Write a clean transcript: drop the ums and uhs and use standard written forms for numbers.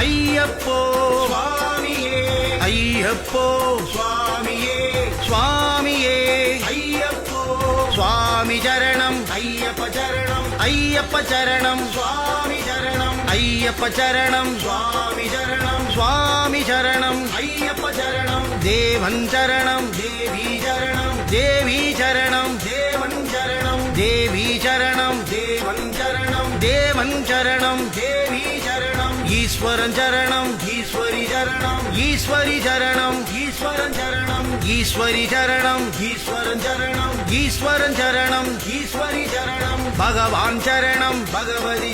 ஐயப்போ சுவாமியே ஐயப்போ சுவாமியே சுவாமியே ஐயப்போ சுவாமி சரணம் ஐயப்ப சரணம் ஐயப்ப சரணம் சுவாமி சரணம் ஐயப்ப சரணம் சுவாமி சரணம் சுவாமி சரணம் ஐயப்ப சரணம் தேவன் சரணம் தேவி சரணம் தேவி சரணம் தேவன் சரணம் தேவி சரணம் தேவன் சரணம் தேவன் சரணம் தேவி சரணம் ஈஸ்வரன் சரணம் ஈஸ்வரி சரணம் ஈஸ்வரி சரணம் ஈஸ்வரன் சரணம் ஈஸ்வரி சரணம் ஈஸ்வரன் சரணம் ஈஸ்வரன் சரணம் ஈஸ்வரி சரணம் பகவான் சரணம் பகவதி